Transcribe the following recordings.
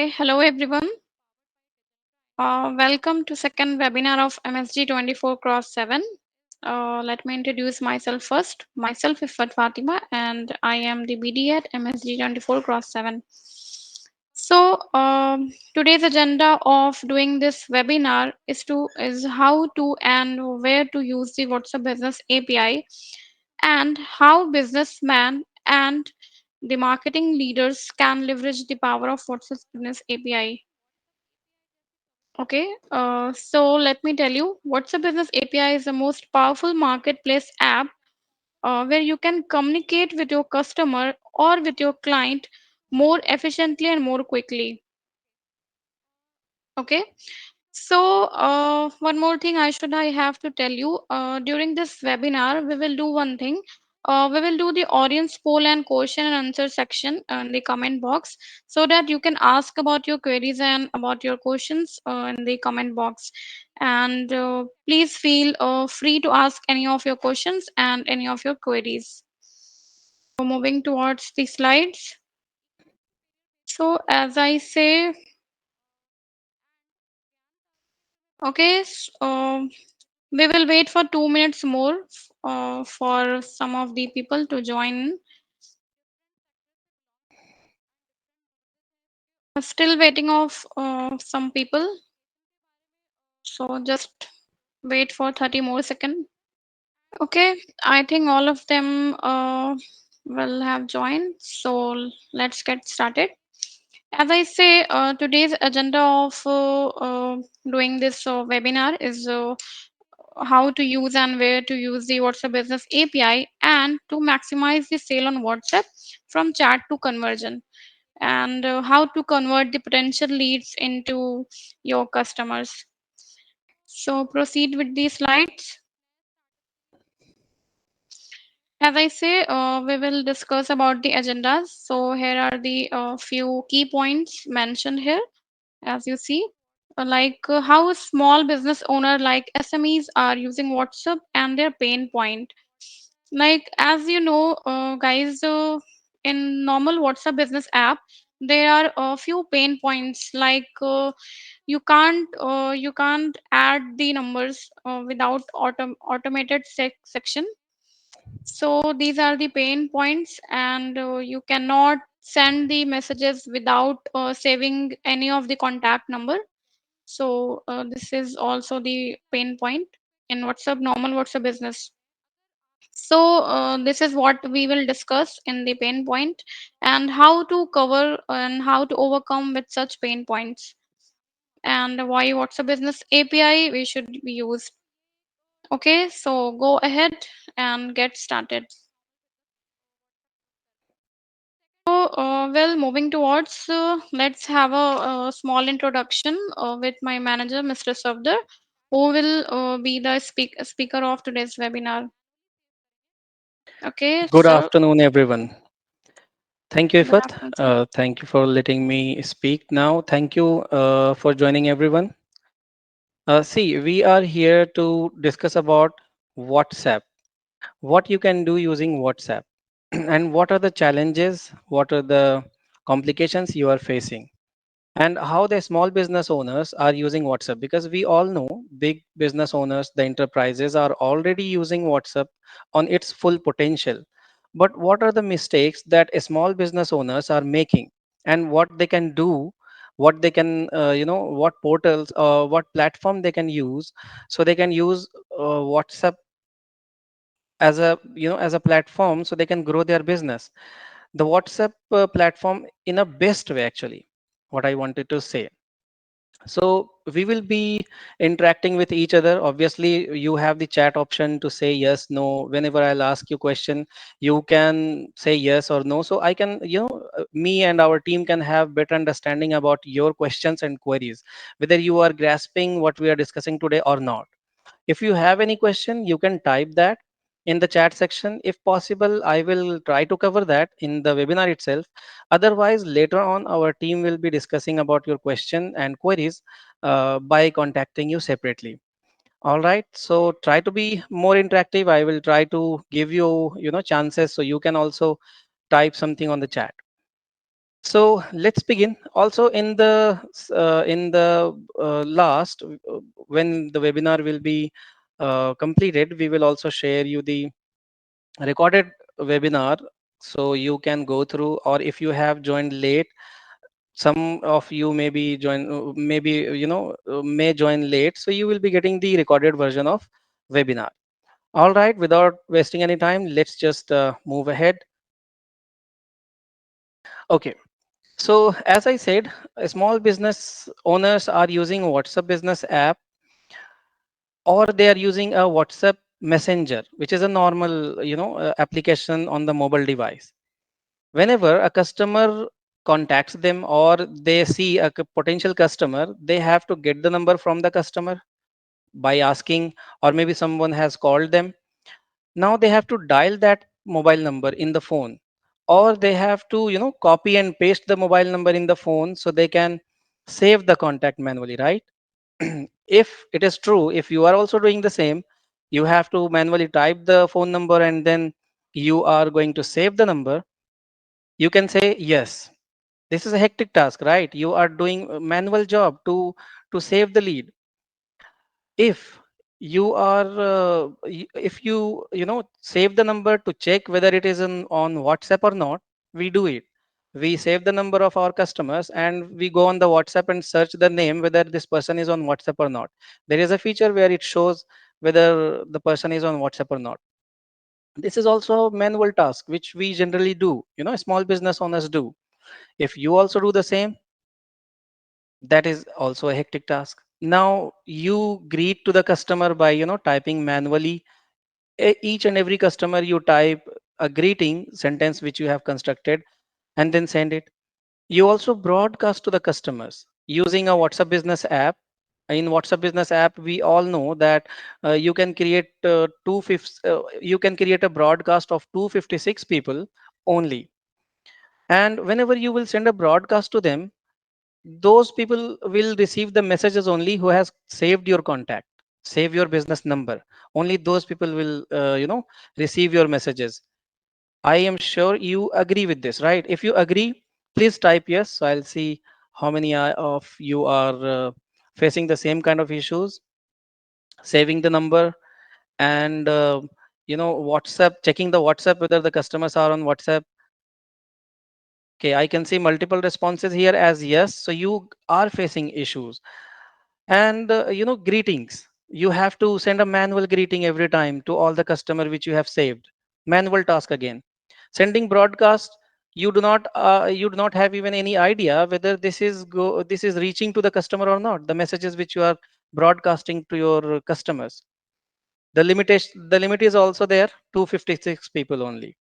Okay, hello everyone. Welcome to second webinar of MSG24x7. Let me introduce myself first. Myself is Fatima and I am the BD at MSG24x7. Today's agenda of doing this webinar is how to and where to use the WhatsApp Business API and how businessmen and the marketing leaders can leverage the power of WhatsApp Business API. Okay, so let me tell you, WhatsApp Business API is the most powerful marketplace app where you can communicate with your customer or with your client more efficiently and more quickly. Okay, one more thing I have to tell you. During this webinar, we will do one thing. We will do the audience poll and question and answer section in the comment box so that you can ask about your queries and about your questions in the comment box. And please feel free to ask any of your questions and any of your queries. Moving towards the slides. So as I say, okay, we will wait for 2 minutes more for some of the people to join. Still waiting of some people. So just wait for 30 more seconds. Okay, I think all of them will have joined. So let's get started. As I say, today's agenda of doing this webinar is how to use and where to use the WhatsApp Business API and to maximize the sale on WhatsApp from chat to conversion and how to convert the potential leads into your customers. So proceed with the slides. As I say, we will discuss about the agendas. So here are the few key points mentioned here, as you see. How a small business owner like SMEs are using WhatsApp and their pain point. Like as you know, guys, in normal WhatsApp business app, there are a few pain points like you can't add the numbers without automated section. So these are the pain points, and you cannot send the messages without saving any of the contact number. So this is also the pain point in WhatsApp, normal WhatsApp business. So this is what we will discuss in the pain point and how to cover and how to overcome with such pain points and why WhatsApp Business API we should use. Okay, so go ahead and get started. Moving towards, let's have a small introduction with my manager, Mr. Safdar, who will be the speaker of today's webinar. Okay, Good sir. afternoon, everyone. Thank you, Good Ifat. afternoon, sir. Thank you for letting me speak now. Thank you for joining, everyone. See, we are here to discuss about WhatsApp, what you can do using WhatsApp, and what are the challenges, what are the complications you are facing, and how the small business owners are using WhatsApp. Because we all know big business owners, the enterprises are already using WhatsApp on its full potential. But what are the mistakes that small business owners are making, and what they can do, what they can, what portals, what platform they can use, so they can use WhatsApp as a as a platform, so they can grow their business. The WhatsApp platform in a best way, actually, what I wanted to say. So we will be interacting with each other. Obviously you have the chat option to say yes, no. Whenever I'll ask you question, you can say yes or no, so I can, me and our team can have better understanding about your questions and queries, whether you are grasping what we are discussing today or not. If you have any question, you can type that in the chat section. If possible, I will try to cover that in the webinar itself. Otherwise, later on, our team will be discussing about your question and queries by contacting you separately. All right. So try to be more interactive. I will try to give you, chances so you can also type something on the chat. So let's begin. Also, in the last, when the webinar will be completed, we will also share you the recorded webinar, so you can go through. Or if you have joined late, some of you maybe may join late, so you will be getting the recorded version of webinar. All right, without wasting any time, let's just move ahead. Okay. So as I said, small business owners are using WhatsApp business app, or they are using a WhatsApp messenger, which is a normal, application on the mobile device. Whenever a customer contacts them, or they see a potential customer, they have to get the number from the customer by asking, or maybe someone has called them. Now they have to dial that mobile number in the phone, or they have to copy and paste the mobile number in the phone so they can save the contact manually, right? If it is true, if you are also doing the same, you have to manually type the phone number and then you are going to save the number. You can say yes, this is a hectic task, right? You are doing a manual job to save the lead. If you are if you save the number to check whether it is on WhatsApp or not, we do it. We save the number of our customers and we go on the WhatsApp and search the name whether this person is on WhatsApp or not. There is a feature where it shows whether the person is on WhatsApp or not. This is also a manual task which we generally do, small business owners do. If you also do the same, that is also a hectic task. Now you greet to the customer by typing manually. Each and every customer you type a greeting sentence which you have constructed and then send it. You also broadcast to the customers using a WhatsApp business app. In WhatsApp business app, we all know that you can create you can create a broadcast of 256 people only. And whenever you will send a broadcast to them, those people will receive the messages only who has saved your contact, save your business number. Only those people will receive your messages. I am sure you agree with this, right? If you agree, please type yes, so I'll see how many of you are facing the same kind of issues, saving the number. And WhatsApp, checking the WhatsApp whether the customers are on WhatsApp. Okay, I can see multiple responses here as yes, so you are facing issues. And greetings, you have to send a manual greeting every time to all the customer which you have saved. Manual task again. Sending broadcast, you do not have even any idea whether this is reaching to the customer or not, the messages which you are broadcasting to your customers. The limit is also there, 256 people only.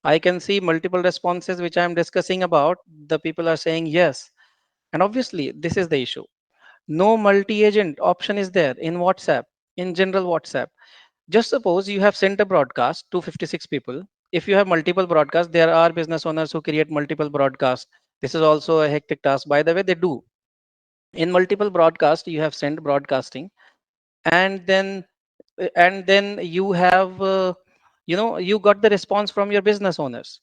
I can see multiple responses which I am discussing about. The people are saying yes. And obviously, this is the issue. No multi-agent option is there in WhatsApp, in general WhatsApp. Just suppose you have sent a broadcast to 56 people. If you have multiple broadcasts, there are business owners who create multiple broadcasts. This is also a hectic task. By the way, they do. In multiple broadcast, you have sent broadcasting, and then you have you got the response from your business owners.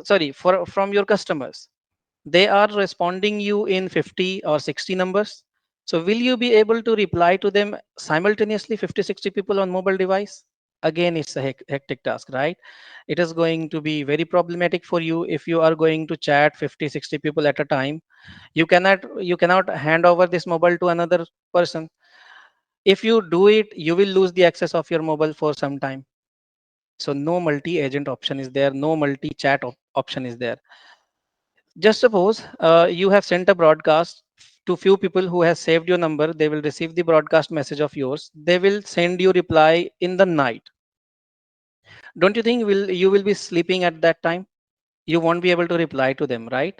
Sorry, from your customers. They are responding you in 50 or 60 numbers. So will you be able to reply to them simultaneously, 50 60 people on mobile device? Again, it's a hectic task, right? It is going to be very problematic for you if you are going to chat 50 60 people at a time. You cannot hand over this mobile to another person. If you do it, you will lose the access of your mobile for some time. So no multi agent option is there, no multi chat option is there. Just suppose you have sent a broadcast to few people who has saved your number. They will receive the broadcast message of yours. They will send you reply in the night. Don't you think you will be sleeping at that time? You won't be able to reply to them, right?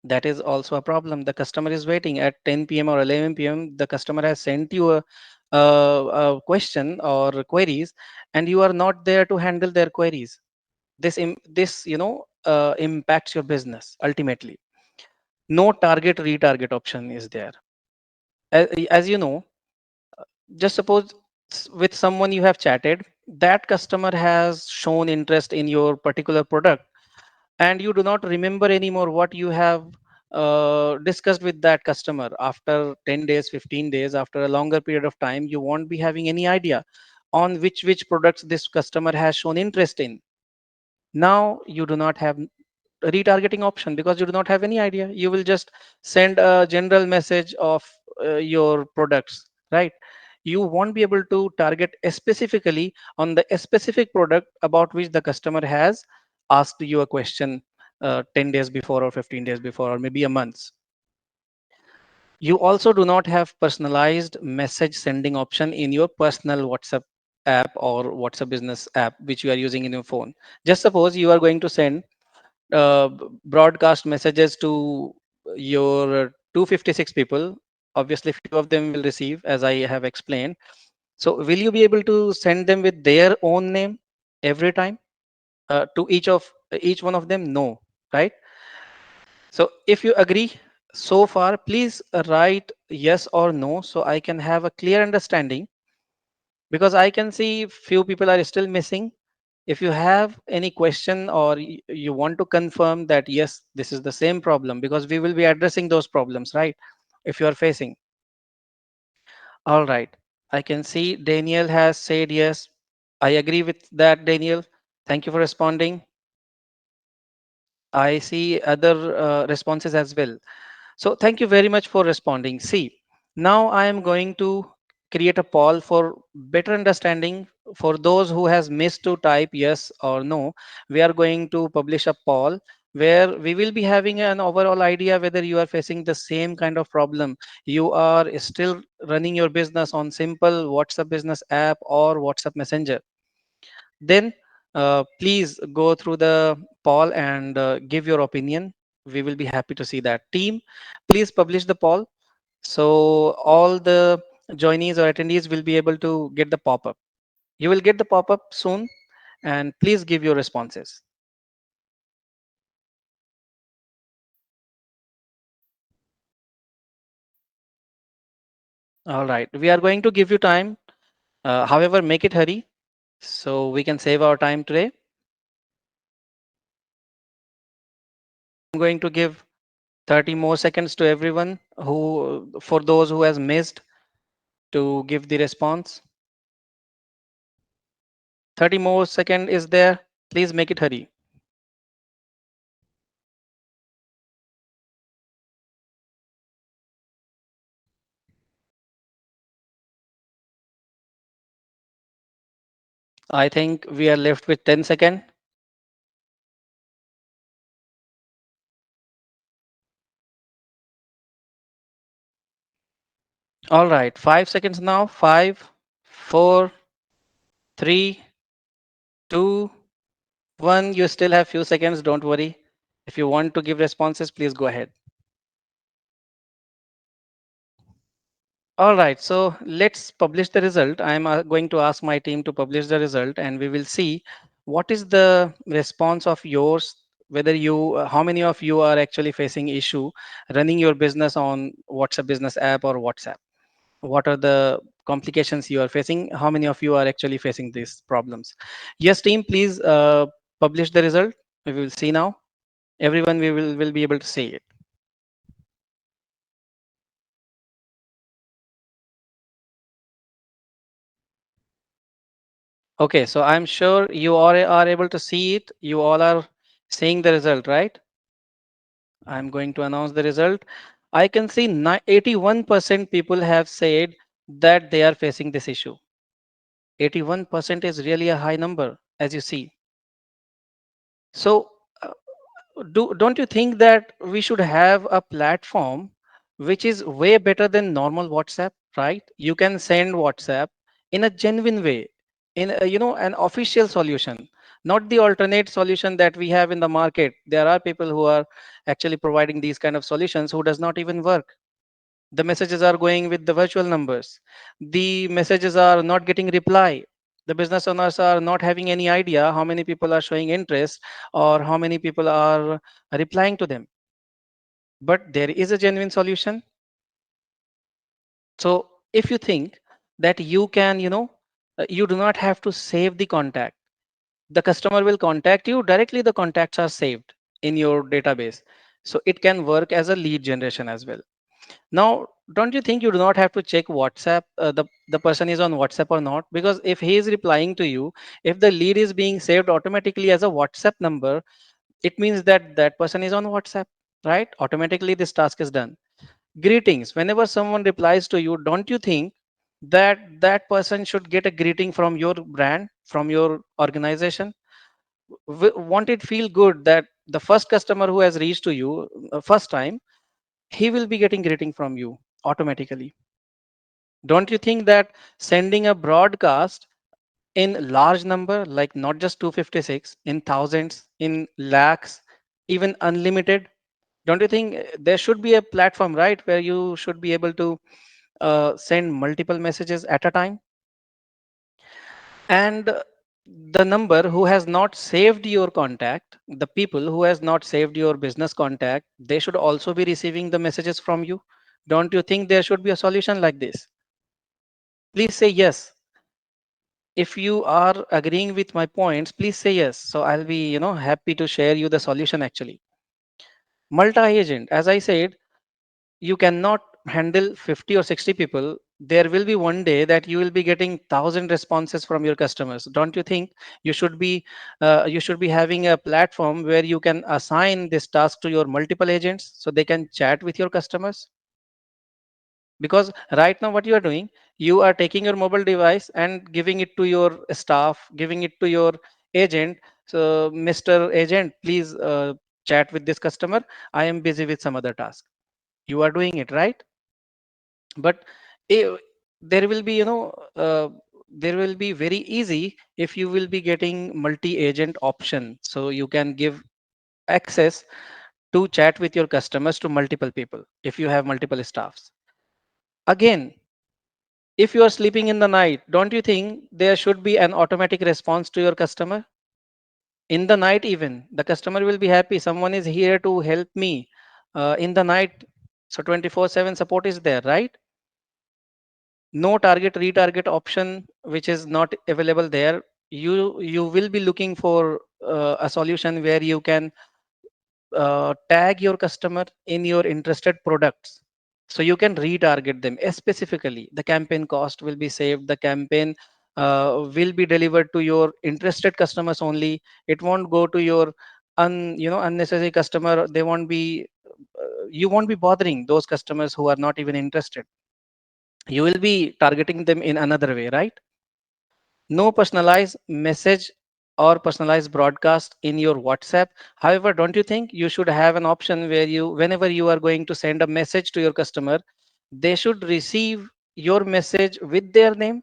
That is also a problem. The customer is waiting at 10 p.m. or 11 p.m. The customer has sent you a question or queries, and you are not there to handle their queries. This impacts your business ultimately. No target retarget option is there. As you know, just suppose with someone you have chatted, that customer has shown interest in your particular product. and you do not remember anymore what you have discussed with that customer. After 10 days, 15 days, after a longer period of time, you won't be having any idea on which products this customer has shown interest in. Now you do not have retargeting option because you do not have any idea. You will just send a general message of your products, right? You won't be able to target specifically on the specific product about which the customer has asked you a question 10 days before or 15 days before or maybe a month. You also do not have personalized message sending option in your personal WhatsApp app or WhatsApp business app which you are using in your phone. Just suppose you are going to send broadcast messages to your 256 people. Obviously few of them will receive, as I have explained. So will you be able to send them with their own name every time to each one of them? No, right? So if you agree so far, please write yes or no so I can have a clear understanding, because I can see few people are still missing. If you have any question or you want to confirm that yes, this is the same problem, because we will be addressing those problems, right? If you are facing. All right. I can see Daniel has said yes. I agree with that, Daniel. Thank you for responding. I see other responses as well. So thank you very much for responding. See, now I am going to create a poll for better understanding. For those who has missed to type yes or no, we are going to publish a poll where we will be having an overall idea whether you are facing the same kind of problem. You are still running your business on simple WhatsApp business app or WhatsApp Messenger. Then please go through the poll and give your opinion. We will be happy to see that. Team, please publish the poll so all the joinees or attendees will be able to get the pop-up. You will get the pop-up soon, and please give your responses. All right, we are going to give you time. However, make it hurry so we can save our time today. I'm going to give 30 more seconds to everyone who, for those who has missed, to give the response. 30 more second is there. Please make it hurry. I think we are left with 10 second. All right, 5 seconds now. Five, four, three, two, one. You still have few seconds. Don't worry. If you want to give responses, please go ahead. All right, so let's publish the result. I'm going to ask my team to publish the result, and we will see what is the response of yours, whether you, how many of you are actually facing issue running your business on WhatsApp business app or WhatsApp. What are the complications you are facing? How many of you are actually facing these problems? Yes, team, please publish the result. We will see now. Everyone will be able to see it. Okay, so I'm sure you all are able to see it. You all are seeing the result, right? I'm going to announce the result. I can see 81% people have said that they are facing this issue. 81% is really a high number, as you see. So, don't you think that we should have a platform which is way better than normal WhatsApp, right? You can send WhatsApp in a genuine way, in an official solution, not the alternate solution that we have in the market. There are people who are actually providing these kind of solutions who does not even work. The messages are going with the virtual numbers. The messages are not getting reply. The business owners are not having any idea how many people are showing interest or how many people are replying to them. But there is a genuine solution. So if you think that you can, you do not have to save the contact. The customer will contact you directly. The contacts are saved. in your database. So it can work as a lead generation as well. Now, don't you think you do not have to check WhatsApp, the person is on WhatsApp or not? Because if he is replying to you, if the lead is being saved automatically as a WhatsApp number, it means that that person is on WhatsApp, right? Automatically, this task is done. Greetings. Whenever someone replies to you, don't you think that that person should get a greeting from your brand, from your organization? Won't it feel good that the first customer who has reached to you first time, he will be getting greeting from you automatically? Don't you think that sending a broadcast in large number, like not just 256, in thousands, in lakhs, even unlimited, don't you think there should be a platform, right, where you should be able to send multiple messages at a time? And the number who has not saved your contact, the people who has not saved your business contact, they should also be receiving the messages from you. Don't you think there should be a solution like this? Please say yes. If you are agreeing with my points, please say yes, so I'll be happy to share you the solution. Actually, multi-agent, as I said, you cannot handle 50 or 60 people. There will be one day that you will be getting 1,000 responses from your customers. Don't you think you should be having a platform where you can assign this task to your multiple agents so they can chat with your customers? Because right now what you are doing, you are taking your mobile device and giving it to your staff, giving it to your agent. So, Mr. Agent, please chat with this customer, I am busy with some other task. You are doing it, right? But eh, there will be there will be very easy if you will be getting multi agent option, so you can give access to chat with your customers to multiple people if you have multiple staffs. Again, if you are sleeping in the night, don't you think there should be an automatic response to your customer? In the night, even the customer will be happy. Someone is here to help me in the night. So 24/7 support is there, right? No target retarget option, which is not available there. You will be looking for a solution where you can tag your customer in your interested products, so you can retarget them specifically. The campaign cost will be saved, the campaign will be delivered to your interested customers only. It won't go to your unnecessary customer. They won't be You won't be bothering those customers who are not even interested. You will be targeting them in another way, right? No personalized message or personalized broadcast in your WhatsApp. However, don't you think you should have an option where you, whenever you are going to send a message to your customer, they should receive your message with their name,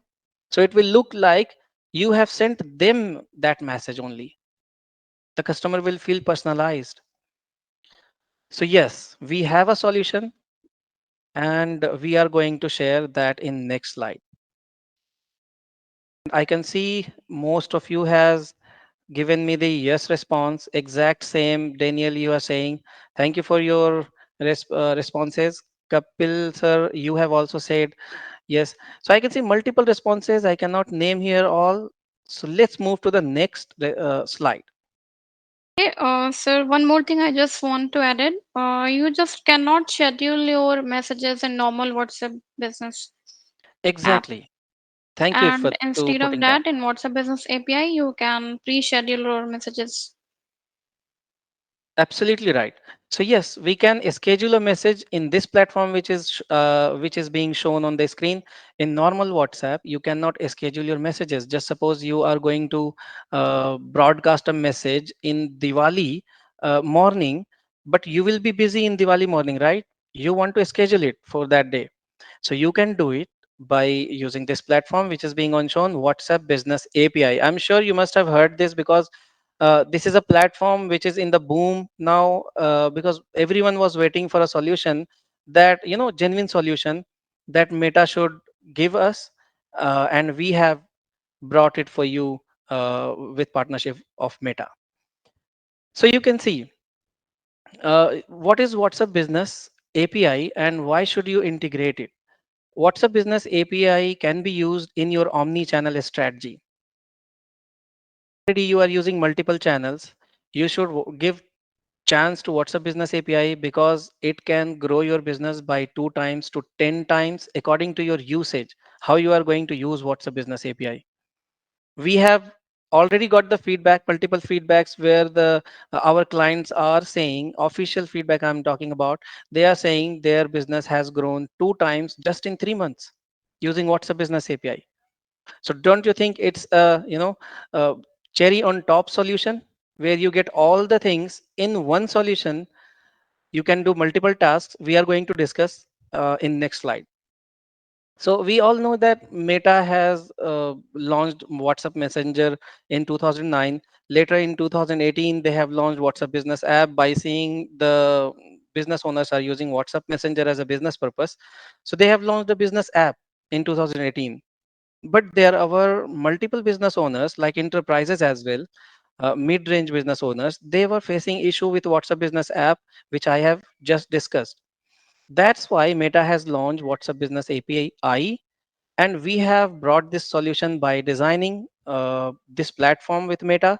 so it will look like you have sent them that message only. The customer will feel personalized. So yes, we have a solution, and we are going to share that in next slide. I can see most of you has given me the yes response. Exact same, Daniel, you are saying. Thank you for your responses. Kapil sir, you have also said yes. So I can see multiple responses. I cannot name here all. So let's move to the next slide. Okay, sir, one more thing I just want to add it. You just cannot schedule your messages in normal WhatsApp business app. Exactly. Thank you for And to instead of putting that. that, in WhatsApp Business API, you can pre-schedule your messages. Absolutely right. So yes, we can schedule a message in this platform, which is being shown on the screen. In normal WhatsApp, you cannot schedule your messages. Just suppose you are going to broadcast a message in Diwali morning, but you will be busy in Diwali morning, right? You want to schedule it for that day, so you can do it by using this platform, which is being on shown, WhatsApp Business API. I'm sure you must have heard this, because this is a platform which is in the boom now, because everyone was waiting for a solution, that genuine solution that Meta should give us, and we have brought it for you with partnership of Meta. So you can see what is WhatsApp Business API and why should you integrate it. WhatsApp Business API can be used in your omni-channel strategy. Already you are using multiple channels, you should give chance to WhatsApp Business API because it can grow your business by 2 times to 10 times according to your usage, how you are going to use WhatsApp Business API. We have already got the feedback, multiple feedbacks where the our clients are saying, official feedback I'm talking about, they are saying their business has grown 2 times just in 3 months using WhatsApp Business API. So don't you think it's a a cherry on top solution where you get all the things in one solution? You can do multiple tasks. We are going to discuss in next slide. So we all know that Meta has launched WhatsApp Messenger in 2009. Later in 2018, they have launched WhatsApp Business app by seeing the business owners are using WhatsApp Messenger as a business purpose. So they have launched a business app in 2018. But there are multiple business owners like enterprises as well, mid-range business owners. They were facing issue with WhatsApp Business app, which I have just discussed. That's why Meta has launched WhatsApp Business API, and we have brought this solution by designing this platform with Meta.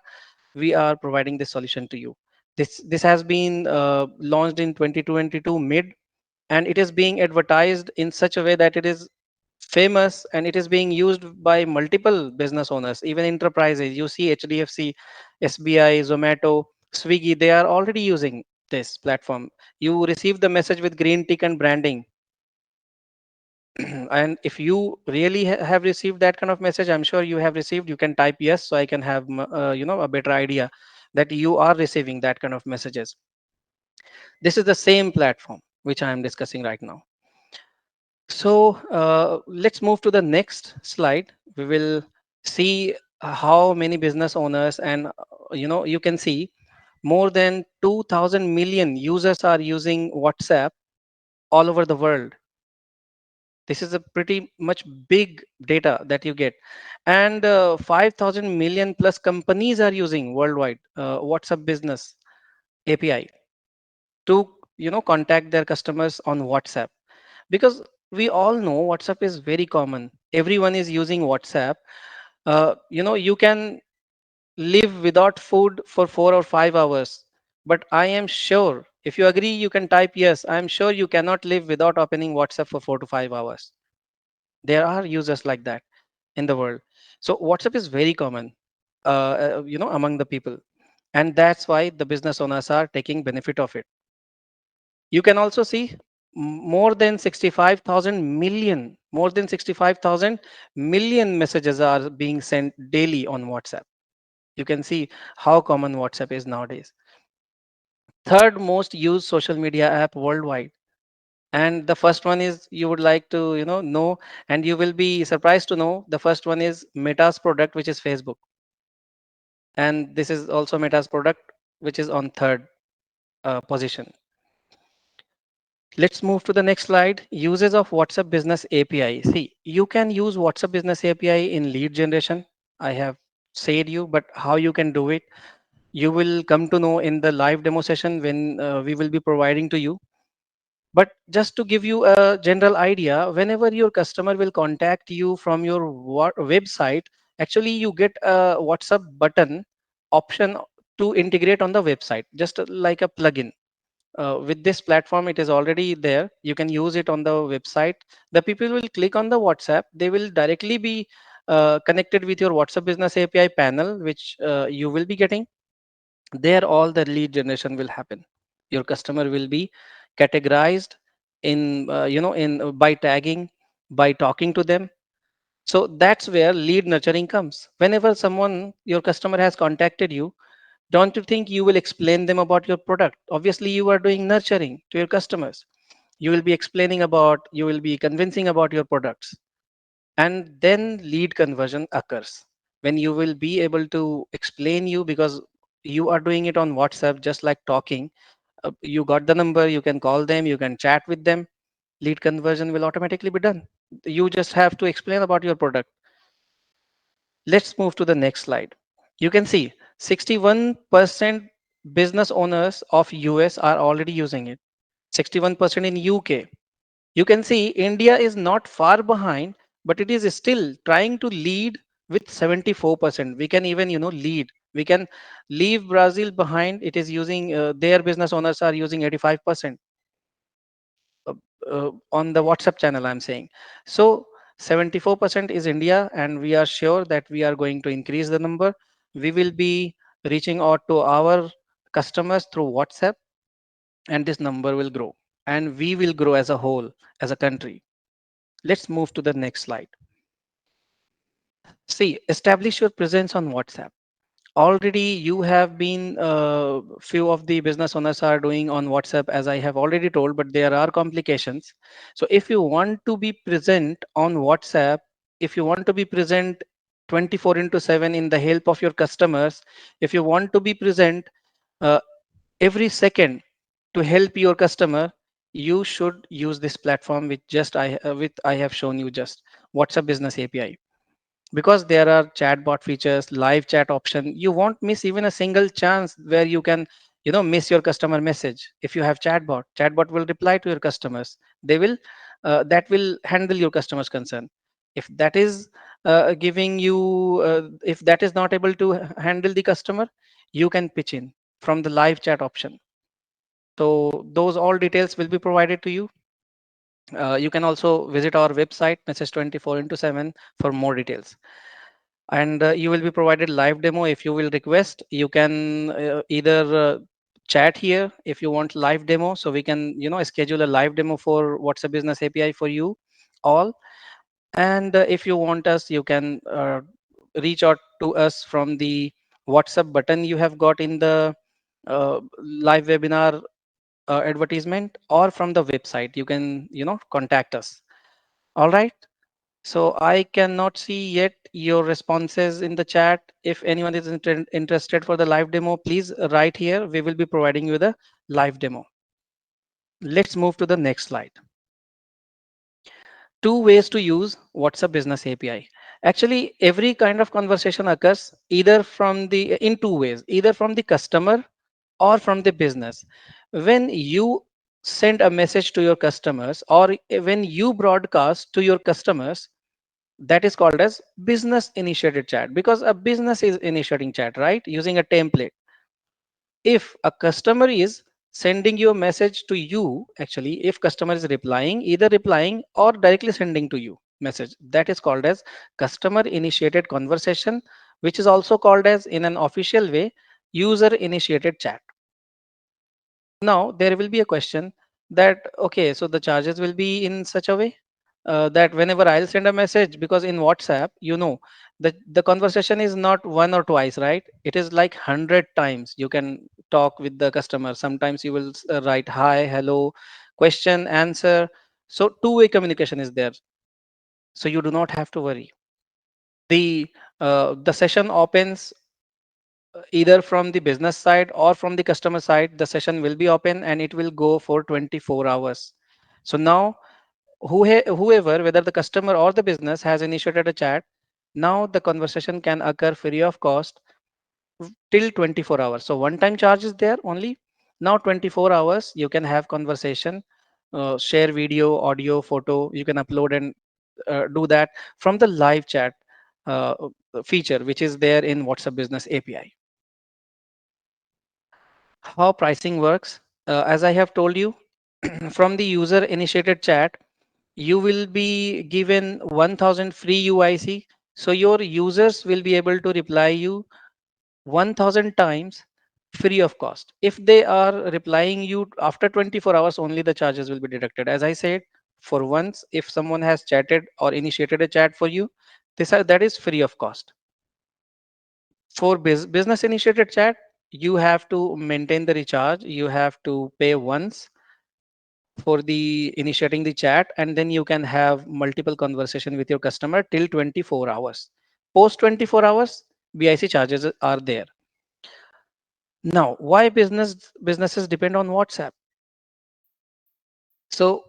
We are providing this solution to you. This has been launched in 2022 mid, and it is being advertised in such a way that it is famous and it is being used by multiple business owners, even enterprises. You see HDFC, SBI, Zomato, Swiggy, they are already using this platform. You receive the message with green tick and branding. And if you really have received that kind of message, I'm sure you have received, you can type yes so I can have a better idea that you are receiving that kind of messages. This is the same platform which I am discussing right now. So let's move to the next slide. We will see how many business owners, and you can see more than 2000 million users are using WhatsApp all over the world. This is a pretty much big data that you get. And 5000 million plus companies are using worldwide WhatsApp Business API to contact their customers on WhatsApp. Because we all know WhatsApp is very common, everyone is using WhatsApp. You can live without food for 4 or 5 hours, but I am sure, if you agree you can type yes, I am sure you cannot live without opening WhatsApp for 4 to 5 hours. There are users like that in the world. So WhatsApp is very common among the people, and that's why the business owners are taking benefit of it. You can also see more than 65,000 million messages are being sent daily on WhatsApp. You can see how common WhatsApp is nowadays. Third most used social media app worldwide. And the first one is, you would like to know, and you will be surprised to know, the first one is Meta's product, which is Facebook. And this is also Meta's product, which is on third position. Let's move to the next slide. Uses of WhatsApp Business API. See, you can use WhatsApp Business API in lead generation. I have said you, but how you can do it, you will come to know in the live demo session when we will be providing to you. But just to give you a general idea, whenever your customer will contact you from your website, actually you get a WhatsApp button option to integrate on the website, just like a plugin. With this platform, it is already there. You can use it on the website. The people will click on the WhatsApp. They will directly be connected with your WhatsApp Business API panel, which you will be getting. There, all the lead generation will happen. Your customer will be categorized in, by tagging, by talking to them. So that's where lead nurturing comes. Whenever someone, your customer has contacted you, don't you think you will explain them about your product? Obviously, you are doing nurturing to your customers. You will be explaining about, you will be convincing about your products. And then lead conversion occurs when you will be able to explain you, because you are doing it on WhatsApp, just like talking. You got the number, you can call them, you can chat with them. Lead conversion will automatically be done. You just have to explain about your product. Let's move to the next slide. You can see 61% business owners of US are already using it. 61% in UK. You can see India is not far behind, but it is still trying to lead with 74%. We can even lead. We can leave Brazil behind. It is using their business owners are using 85% uh, on the WhatsApp channel, I'm saying. So 74% is India, and we are sure that we are going to increase the number. We will be reaching out to our customers through WhatsApp, and this number will grow, and we will grow as a whole, as a country. Let's move to the next slide. See, establish your presence on WhatsApp. Already you have been few of the business owners are doing on WhatsApp, as I have already told, but there are complications. So if you want to be present on WhatsApp, if you want to be present 24 into 7 in the help of your customers, if you want to be present uh, every second to help your customer, you should use this platform with I have shown you, just WhatsApp Business API. Because there are chatbot features, live chat option, you won't miss even a single chance where you can, miss your customer message. If you have chatbot will reply to your customers. They will that will handle your customers concern. If that is giving you if that is not able to handle the customer, you can pitch in from the live chat option. So those all details will be provided to you. You can also visit our website message 24 into 7 for more details. And you will be provided live demo. If you will request, you can either chat here if you want live demo, so we can schedule a live demo for WhatsApp Business API for you all. And if you want us, you can reach out to us from the WhatsApp button you have got in the live webinar advertisement, or from the website you can contact us. All right. So I cannot see yet your responses in the chat. If anyone is interested for the live demo, please write here. We will be providing you the live demo. Let's move to the next slide. Two ways to use WhatsApp Business API. Actually, every kind of conversation occurs either from the in two ways, either from the customer or from the business. When you send a message to your customers, or when you broadcast to your customers, that is called as business initiated chat, because a business is initiating chat, right, using a template. If a customer is sending you a message to you, actually if customer is replying, either replying or directly sending to you message, that is called as customer initiated conversation, which is also called as, in an official way, user initiated chat. Now there will be a question that, okay, so the charges will be in such a way that whenever I'll send a message, because in WhatsApp, the conversation is not one or twice, right? It is like 100 times you can talk with the customer. Sometimes you will write hi, hello, question, answer. So two-way communication is there. So you do not have to worry. The session opens either from the business side or from the customer side. The session will be open and it will go for 24 hours. So now whoever, whether the customer or the business, has initiated a chat, now the conversation can occur free of cost till 24 hours. So one time charge is there only. Now 24 hours you can have conversation, share video, audio, photo, you can upload and do that from the live chat uh, feature which is there in WhatsApp Business API. How pricing works, as I have told you, from the user initiated chat, you will be given 1000 free UIC. So your users will be able to reply you 1000 times free of cost. If they are replying you after 24 hours, only the charges will be deducted. As I said, for once, if someone has chatted or initiated a chat for you, that is free of cost. For business initiated chat, you have to maintain the recharge. You have to pay once for the initiating the chat, and then you can have multiple conversation with your customer till 24 hours. Post 24 hours, BIC charges are there. Now, why businesses depend on WhatsApp? So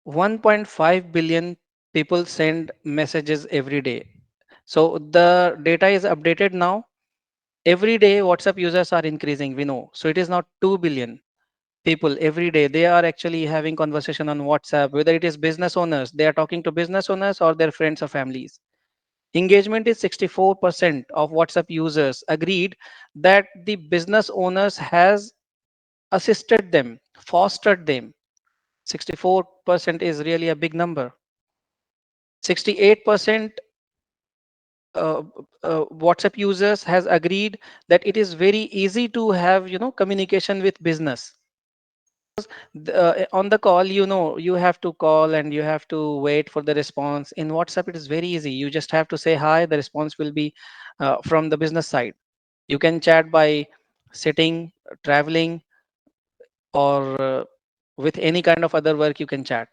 1.5 billion people send messages every day. So the data is updated now. Every day WhatsApp users are increasing, we know. So it is not 2 billion people every day. They are actually having conversation on WhatsApp, whether it is business owners, they are talking to business owners or their friends or families. Engagement is 64% of WhatsApp users agreed that the business owners has assisted them, fostered them. 64% is really a big number. 68% uh, WhatsApp users has agreed that it is very easy to have communication with business. On the call, you have to call and you have to wait for the response. In WhatsApp it is very easy. You just have to say hi, the response will be from the business side. You can chat by sitting, traveling, or with any kind of other work you can chat.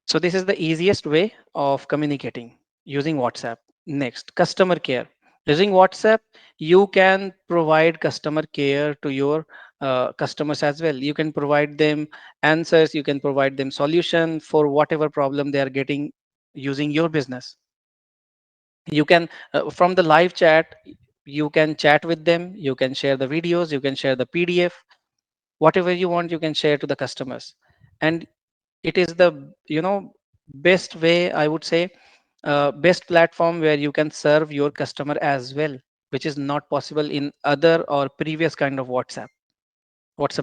So this is the easiest way of communicating using WhatsApp. Next, customer care. Using WhatsApp, you can provide customer care to your customers as well. You can provide them answers, you can provide them solution for whatever problem they are getting using your business. You can, from the live chat, you can chat with them, you can share the videos, you can share the PDF, whatever you want, you can share to the customers. And it is the best way, I would say, best platform where you can serve your customer as well, which is not possible in other or previous kind of WhatsApp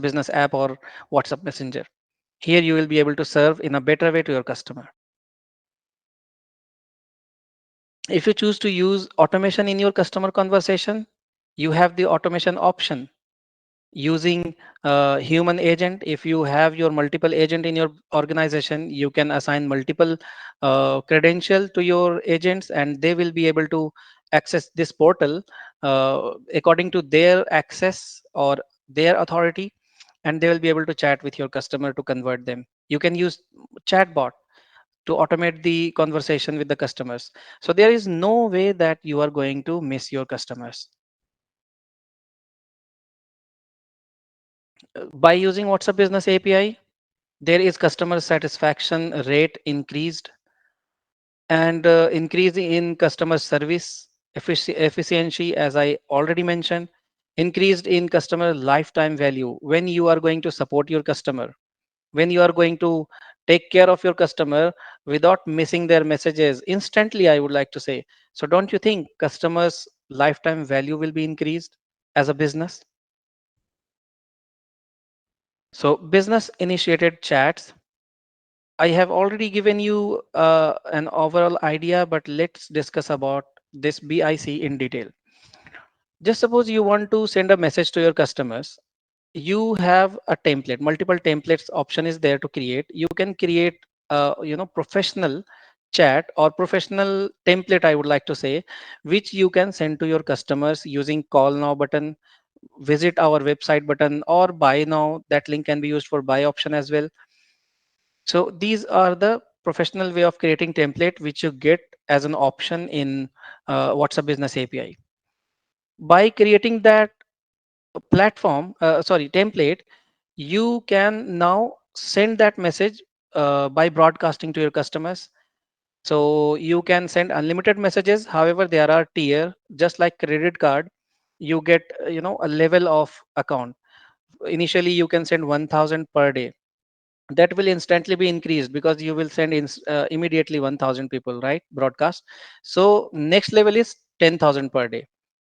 business app or WhatsApp messenger. Here you will be able to serve in a better way to your customer. If you choose to use automation in your customer conversation, you have the automation option using human agent. If you have your multiple agent in your organization, you can assign multiple credential to your agents, and they will be able to access this portal according to their access or their authority, and they will be able to chat with your customer to convert them. You can use chatbot to automate the conversation with the customers. So there is no way that you are going to miss your customers. By using WhatsApp Business API, there is customer satisfaction rate increased, and increase in customer service efficiency, as I already mentioned, increased in customer lifetime value. When you are going to support your customer, when you are going to take care of your customer without missing their messages instantly, I would like to say, so don't you think customers lifetime value will be increased as a business? So business initiated chats, I have already given you an overall idea, but let's discuss about this BIC in detail. Just suppose you want to send a message to your customers. You have a template, multiple templates option is there to create. You can create professional chat or professional template, I would like to say, which you can send to your customers using call now button, visit our website button, or buy now. That link can be used for buy option as well. So these are the professional way of creating template which you get as an option in WhatsApp Business API. By creating that template, you can now send that message by broadcasting to your customers. So you can send unlimited messages. However, there are tier, just like credit card. You get a level of account. Initially, you can send 1,000 per day. That will instantly be increased because you will send immediately 1,000 people, right, broadcast. So next level is 10,000 per day.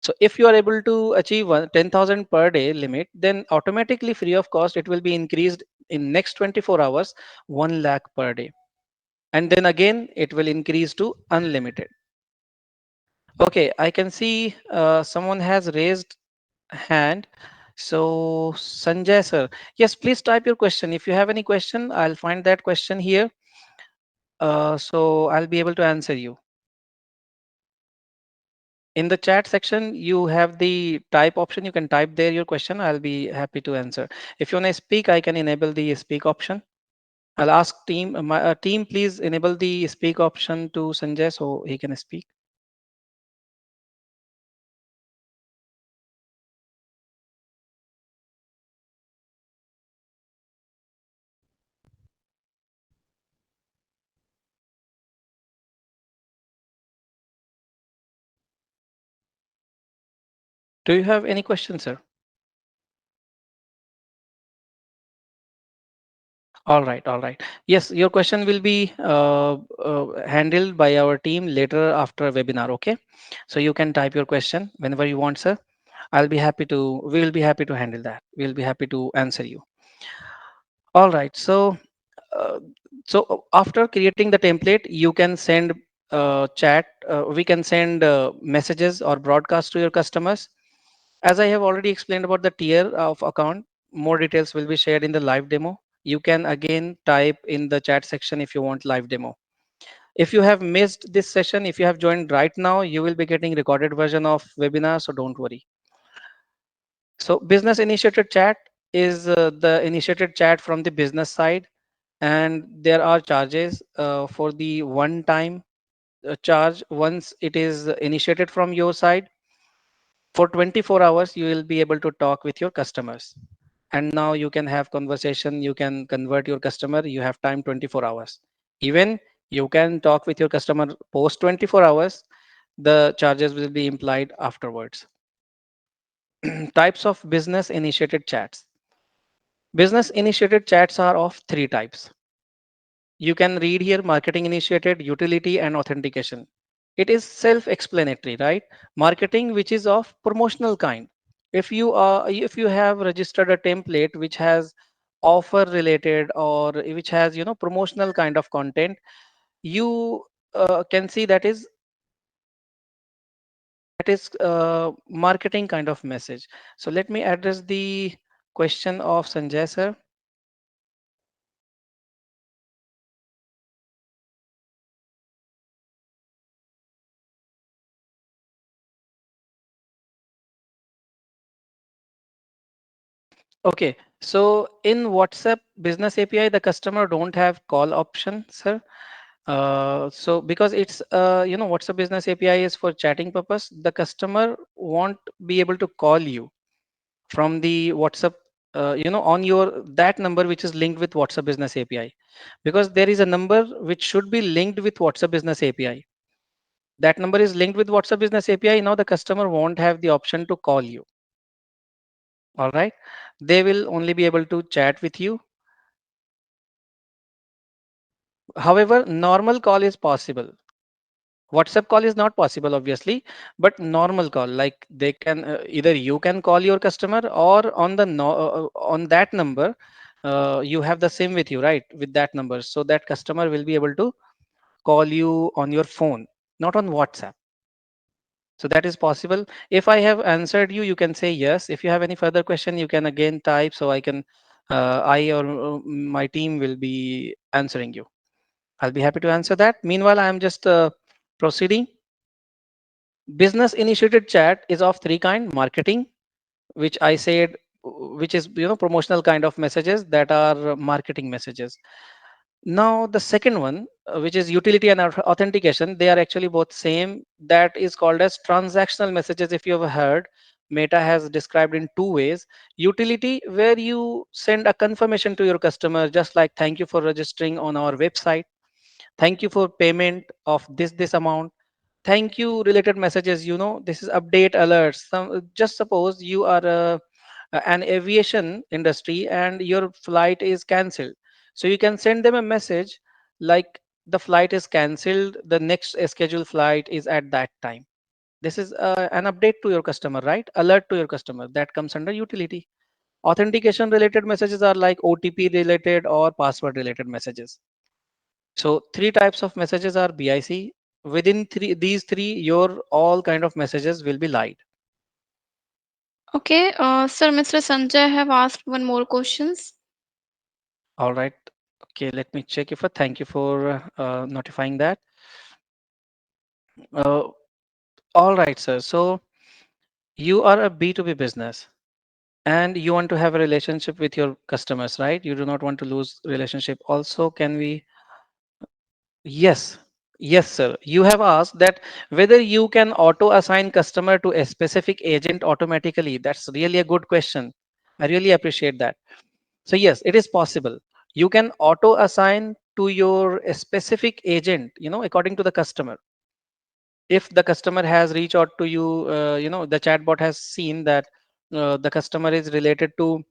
So if you are able to achieve 10,000 per day limit, then automatically free of cost it will be increased in next 24 hours 1 lakh per day, and then again it will increase to unlimited. Okay, I can see someone has raised hand. So Sanjay sir, yes, please type your question. If you have any question, I'll find that question here, so I'll be able to answer you. In the chat section, you have the type option. You can type there your question. I'll be happy to answer. If you want to speak, I can enable the speak option. I'll ask team, my team, please enable the speak option to Sanjay so he can speak. Do you have any questions, sir? All right, all right. Yes, your question will be handled by our team later after a webinar. Okay, so you can type your question whenever you want, sir. I'll be happy to. We will be happy to handle that. We'll be happy to answer you. All right. Uh, after creating the template, you can send chat. We can send messages or broadcast to your customers. As I have already explained about the tier of account, more details will be shared in the live demo. You can again type in the chat section if you want live demo. If you have missed this session, if you have joined right now, you will be getting recorded version of webinar, so don't worry. So business initiated chat is the initiated chat from the business side, and there are charges for the one time charge once it is initiated from your side. For 24 hours, you will be able to talk with your customers. And now you can have conversation, you can convert your customer, you have time 24 hours. Even you can talk with your customer post 24 hours, the charges will be implied afterwards. Types of business initiated chats. Business initiated chats are of three types. You can read here: marketing initiated, utility, and authentication. It is self-explanatory, right? Marketing, which is of promotional kind. If you have registered a template which has offer related or which has promotional kind of content, you can see that is marketing kind of message. So let me address the question of Sanjay sir. Okay, so in WhatsApp Business API, the customer don't have call option, sir. So because it's WhatsApp Business API is for chatting purpose, the customer won't be able to call you from the WhatsApp, on your that number which is linked with WhatsApp Business API, because there is a number which should be linked with WhatsApp Business API. That number is linked with WhatsApp Business API. Now the customer won't have the option to call you. All right, they will only be able to chat with you. However, normal call is possible. WhatsApp call is not possible, obviously, but normal call, like they can either you can call your customer, or on the no, on that number, you have the SIM with you, right? With that number, so that customer will be able to call you on your phone, not on WhatsApp. So that is possible. If I have answered you, you can say yes. If you have any further question, you can again type, so I can, I or my team will be answering you. I'll be happy to answer that. Meanwhile, I am just proceeding. Business initiated chat is of three kind: marketing, which I said, which is promotional kind of messages that are marketing messages. Now the second one, which is utility and authentication, they are actually both same. That is called as transactional messages. If you have heard, Meta has described in two ways: utility, where you send a confirmation to your customer, just like thank you for registering on our website, thank you for payment of this amount, thank you related messages. This is update alerts. Just suppose you are an aviation industry and your flight is cancelled, so you can send them a message like the flight is cancelled, the next scheduled flight is at that time. This is an update to your customer, right? Alert to your customer. That comes under utility. Authentication related messages are like OTP related or password related messages. So three types of messages are BIC. Within these three, your all kind of messages will be light. Okay, sir, Mr. Sanjay have asked one more questions. All right. Okay, let me check if thank you for notifying that. Uh, all right, sir. So you are a B2B business and you want to have a relationship with your customers, right? You do not want to lose relationship. Also, can we? Yes. Yes, sir. You have asked that whether you can auto assign customer to a specific agent automatically. That's really a good question. I really appreciate that. So yes, it is possible. You can auto assign to your specific agent, according to the customer. If the customer has reached out to you, the chatbot has seen that the customer is related to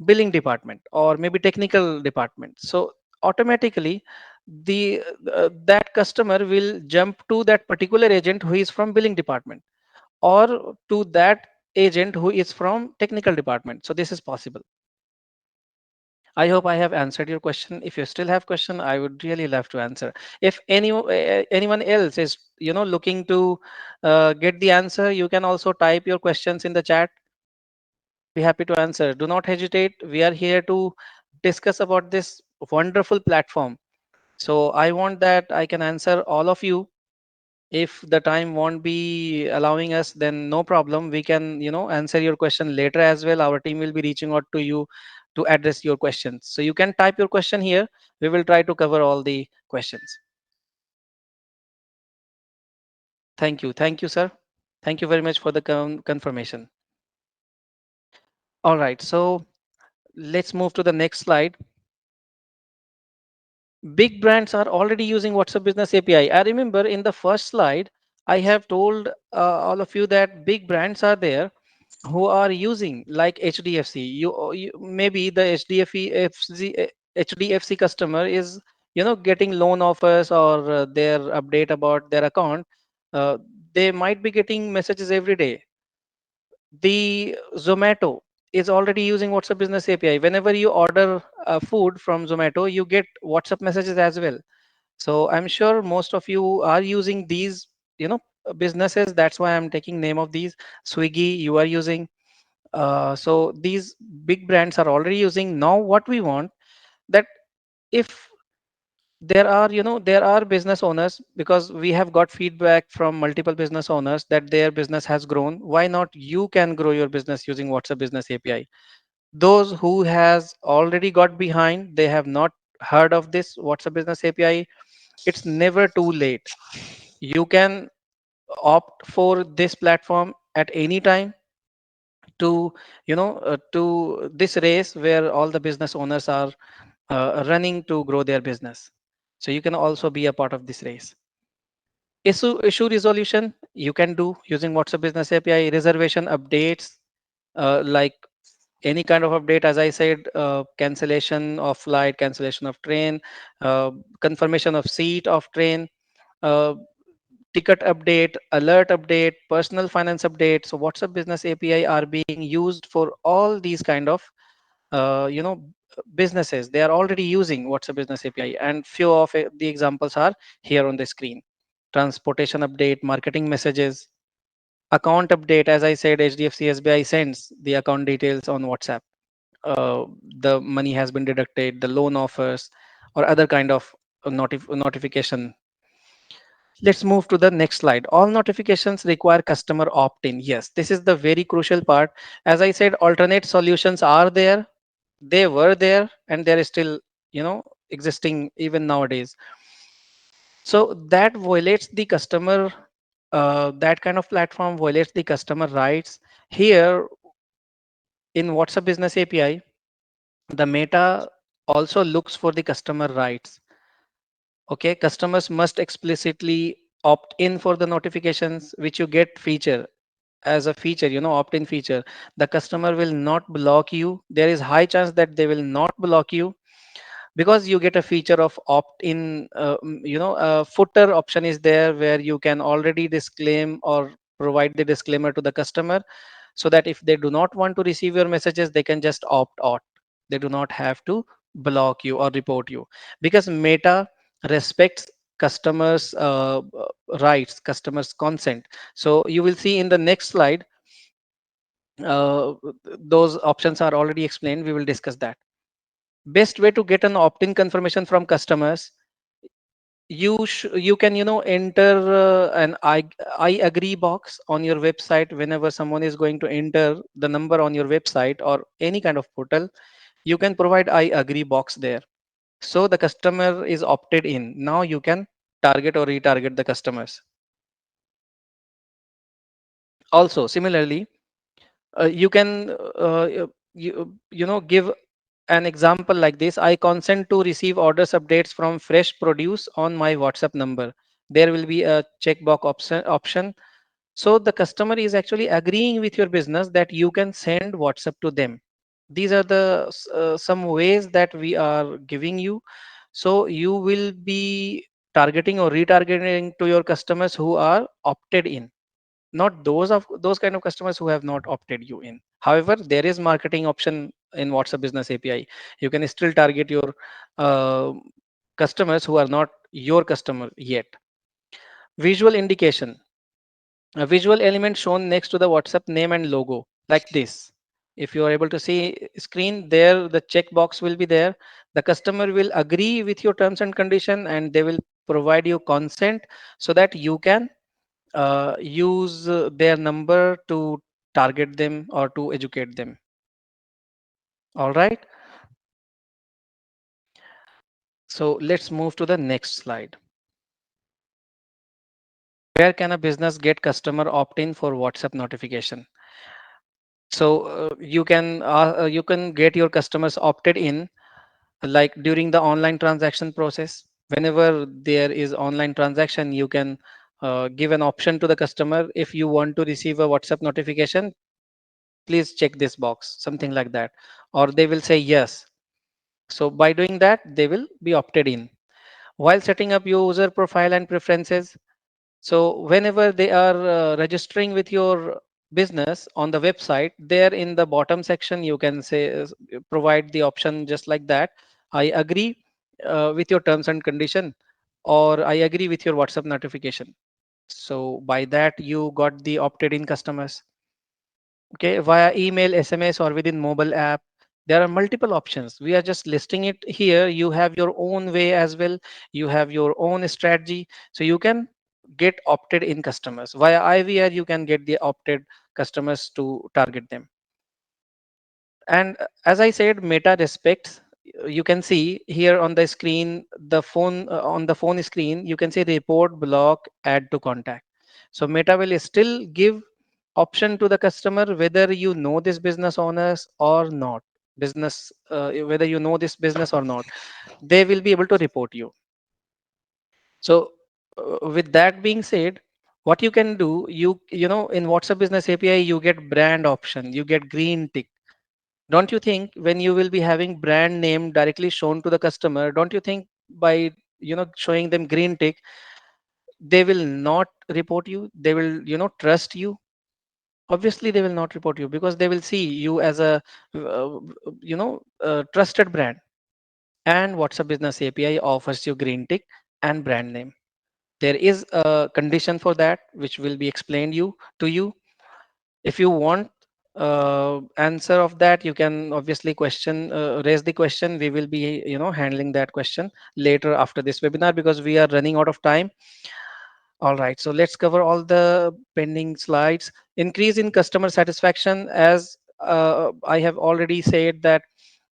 billing department or maybe technical department. So automatically the that customer will jump to that particular agent who is from billing department, or to that agent who is from technical department. So this is possible. I hope I have answered your question. If you still have question, I would really love to answer. If anyone else is looking to get the answer, you can also type your questions in the chat. I'll be happy to answer. Do not hesitate. We are here to discuss about this wonderful platform. So I want that I can answer all of you. If the time won't be allowing us, then no problem. We can, answer your question later as well. Our team will be reaching out to you to address your questions. So you can type your question here. We will try to cover all the questions. Thank you. Thank you, sir. Thank you very much for the confirmation. All right. So let's move to the next slide. Big brands are already using WhatsApp Business API. I remember in the first slide, I have told all of you that big brands are there who are using, like HDFC. You maybe the HDFC customer is getting loan offers, or their update about their account. Uh, they might be getting messages every day. The Zomato is already using WhatsApp Business API. Whenever you order food from Zomato, you get WhatsApp messages as well. So I'm sure most of you are using these, businesses. That's why I'm taking name of these. Swiggy, you are using. So these big brands are already using. Now what we want, that if there are business owners, because we have got feedback from multiple business owners that their business has grown. Why not you can grow your business using WhatsApp Business API? Those who has already got behind, they have not heard of this WhatsApp Business API, it's never too late. You can opt for this platform at any time to to this race where all the business owners are running to grow their business. So you can also be a part of this race. Issue resolution you can do using WhatsApp Business API. Reservation updates, like any kind of update, as I said, cancellation of flight, cancellation of train, uh, confirmation of seat of train, uh, ticket update, alert update, personal finance update. So WhatsApp Business API are being used for all these kind of businesses. They are already using WhatsApp Business API, and few of the examples are here on the screen. Transportation update, marketing messages, account update. As I said, HDFC SBI sends the account details on WhatsApp. The money has been deducted, the loan offers, or other kind of notification. Let's move to the next slide. All notifications require customer opt-in. Yes, this is the very crucial part. As I said, alternate solutions are there. They were there, and they're still, existing even nowadays. So that violates the customer. That kind of platform violates the customer rights. Here in WhatsApp Business API, the Meta also looks for the customer rights. Okay, customers must explicitly opt in for the notifications which you get feature as a feature, opt-in feature. The customer will not block you. There is high chance that they will not block you, because you get a feature of opt-in. Footer option is there where you can already disclaim or provide the disclaimer to the customer, so that if they do not want to receive your messages, they can just opt out. They do not have to block you or report you, because Meta respects customers rights, customers consent. So you will see in the next slide, uh, those options are already explained. We will discuss that. Best way to get an opt-in confirmation from customers, you can enter an I agree box on your website. Whenever someone is going to enter the number on your website or any kind of portal, you can provide I agree box there, so the customer is opted in. Now you can target or retarget the customers. Also similarly, you can give an example like this: I consent to receive orders updates from fresh produce on my WhatsApp number. There will be a checkbox option. So the customer is actually agreeing with your business that you can send WhatsApp to them. These are the some ways that we are giving you. So you will be targeting or retargeting to your customers who are opted in, not those kind of customers who have not opted you in. However, there is marketing option in WhatsApp Business API. You can still target your uh, customers who are not your customer yet. Visual indication, a visual element shown next to the WhatsApp name and logo, like this. If you are able to see screen there, the checkbox will be there. The customer will agree with your terms and condition, and they will provide you consent so that you can use their number to target them or to educate them. All right. So let's move to the next slide. Where can a business get customer opt-in for WhatsApp notification? So you can get your customers opted in, like during the online transaction process. Whenever there is online transaction, you can give an option to the customer: if you want to receive a WhatsApp notification, please check this box, something like that, or they will say yes. So by doing that, they will be opted in. While setting up your user profile and preferences, so whenever they are registering with your business on the website, there in the bottom section, you can say provide the option just like that: I agree with your terms and condition, or I agree with your WhatsApp notification. So by that, you got the opted in customers. Okay, via email, SMS, or within mobile app, there are multiple options. We are just listing it here. You have your own way as well. You have your own strategy, so you can get opted in customers via IVR. You can get the opted customers to target them. And as I said, Meta respects. You can see here on the screen, the phone on the phone screen, you can see report, block, add to contact. So Meta will still give option to the customer whether you know this business owners or not. Business, whether you know this business or not, they will be able to report you. So with that being said, what you can do, you know, in WhatsApp Business API, you get brand option, you get green tick. Don't you think when you will be having brand name directly shown to the customer, don't you think by showing them green tick, they will not report you, they will trust you? Obviously they will not report you because they will see you as a uh, trusted brand. And WhatsApp Business API offers you green tick and brand name. There is a condition for that which will be explained you to you. If you want answer of that, you can obviously raise the question. We will be handling that question later after this webinar because we are running out of time. All right, so let's cover all the pending slides. Increase in customer satisfaction. As I have already said that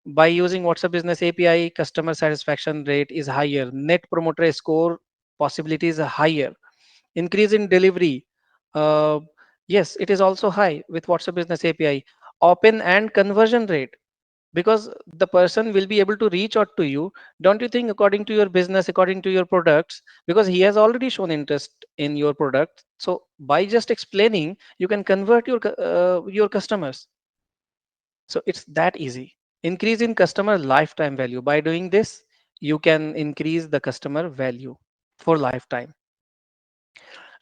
by using WhatsApp Business API, customer satisfaction rate is higher, net promoter score possibilities are higher. Increase in delivery, uh, yes, it is also high with WhatsApp Business API. Open and conversion rate, because the person will be able to reach out to you, don't you think, according to your business, according to your products, because he has already shown interest in your product. So by just explaining, you can convert your customers. So it's that easy. Increase in customer lifetime value. By doing this, you can increase the customer value for lifetime.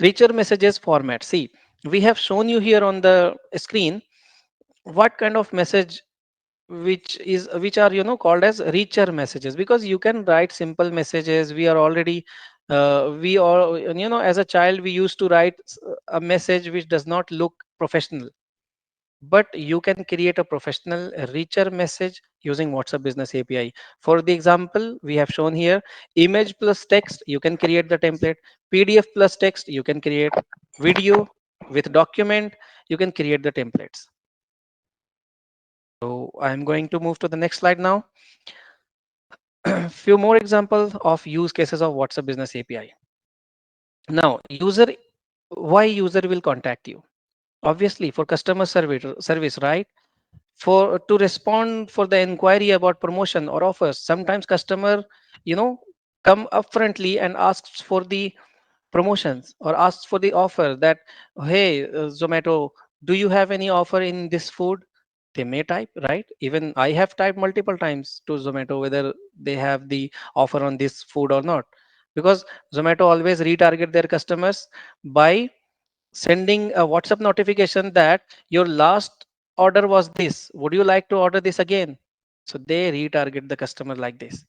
Richer messages format. See, we have shown you here on the screen what kind of message which are called as richer messages, because you can write simple messages. We are already we all as a child we used to write a message which does not look professional, but you can create a professional richer message using WhatsApp Business API. For the example we have shown here, image plus text, you can create the template. PDF plus text, you can create. Video with document, you can create the templates. So I'm going to move to the next slide now. Few more examples of use cases of WhatsApp Business API. Now, why user will contact you? Obviously, for customer service, right? For to respond for the inquiry about promotion or offers. Sometimes customer, you know, come upfrontly and asks for the promotions or asks for the offer that, hey, Zomato, do you have any offer in this food? they may type, right? Even I have typed multiple times to Zomato whether they have the offer on this food or not, because Zomato always retarget their customers by sending a WhatsApp notification that your last order was this. Would you like to order this again? So they retarget the customer like this.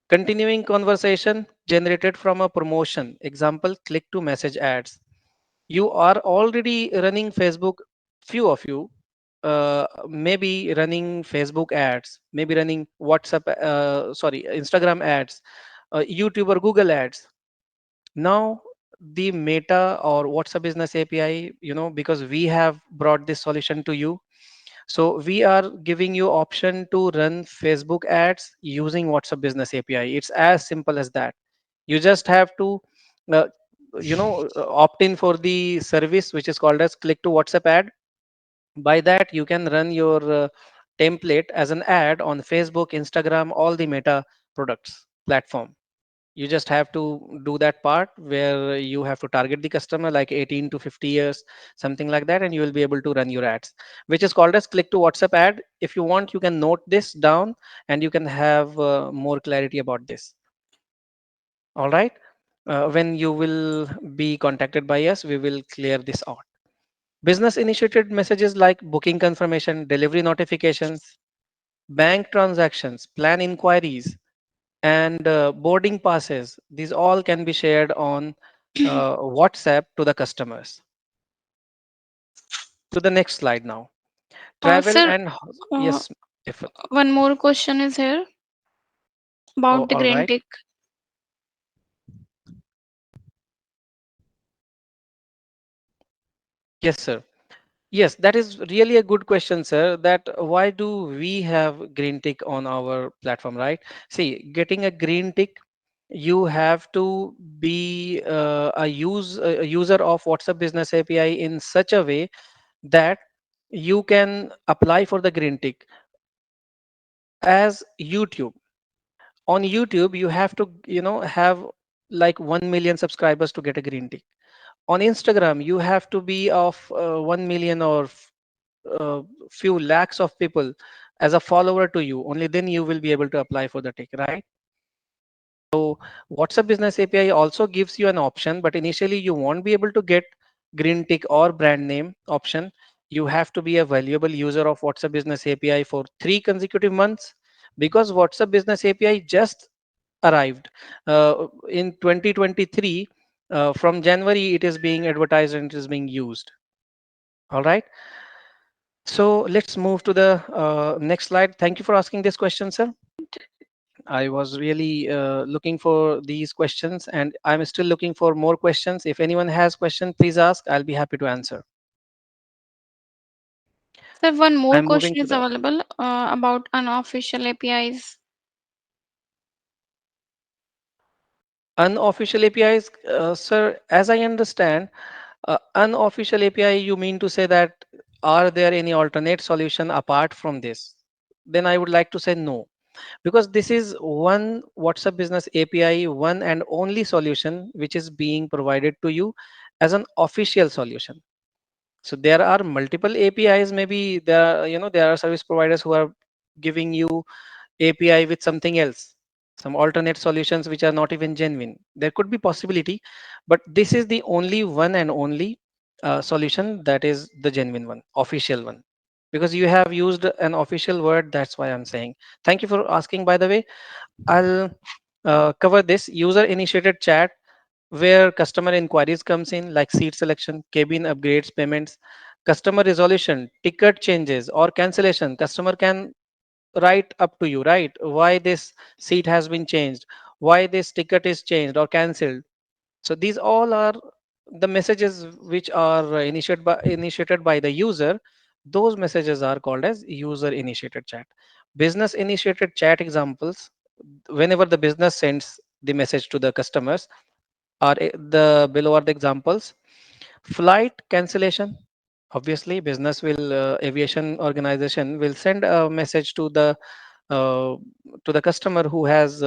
Continuing conversation generated from a promotion. Example, click to message ads. You are already running Facebook, few of you, maybe running Facebook ads, maybe running WhatsApp, sorry, Instagram ads, YouTube or Google ads. Now the Meta or WhatsApp Business API, because we have brought this solution to you, so we are giving you option to run Facebook ads using WhatsApp Business API. It's as simple as that. You just have to uh, opt in for the service which is called as click to WhatsApp ad. By that you can run your template as an ad on Facebook, Instagram, all the Meta products platform. You just have to do that part where you have to target the customer like 18 to 50 years, something like that, and you will be able to run your ads, which is called as click to WhatsApp ad. If you want, you can note this down and you can have more clarity about this. All right. When you will be contacted by us, we will clear this out. Business initiated messages like booking confirmation, delivery notifications, bank transactions, plan inquiries, and boarding passes, these all can be shared on WhatsApp to the customers. To the next slide now. Travel Sir, and uh, yes, if one more question is here oh, about the all green right. tick. Yes, sir. Yes, that is really a good question, sir. That why do we have green tick on our platform, right? See, getting a green tick, you have to be a user of WhatsApp Business API in such a way that you can apply for the green tick. As YouTube, on YouTube you have to have like 1 million subscribers to get a green tick. On Instagram you have to be of 1 million or few lakhs of people as a follower to you, only then you will be able to apply for the tick, right? So WhatsApp Business API also gives you an option, but initially you won't be able to get green tick or brand name option. You have to be a valuable user of WhatsApp Business API for 3 consecutive months, because WhatsApp Business API just arrived in 2023. From January, it is being advertised and it is being used. All right. So let's move to the next slide. Thank you for asking this question, sir. I was really looking for these questions, and I'm still looking for more questions. If anyone has question, please ask. I'll be happy to answer. Sir, one more I'm moving question to is the available about unofficial APIs. unofficial APIs, sir. As I understand, unofficial API, you mean to say that are there any alternate solution apart from this? Then I would like to say no, because this is one WhatsApp Business API, one and only solution which is being provided to you as an official solution. So there are multiple APIs. Maybe there are service providers who are giving you API with something else, some alternate solutions which are not even genuine. There could be possibility, but this is the only one and only solution that is the genuine one, official one. Because you have used an official word, that's why I'm saying. Thank you for asking. By the way, I'll cover this user initiated chat where customer inquiries comes in like seat selection, cabin upgrades, payments, customer resolution, ticket changes or cancellation. Customer can write up to you, right? Why this seat has been changed, why this ticket is changed or cancelled. So these all are the messages which are initiated by the user. Those messages are called as user initiated chat. Business initiated chat examples, whenever the business sends the message to the customers, are the below are the examples. Flight cancellation, obviously business will aviation organization will send a message uh, to the customer who has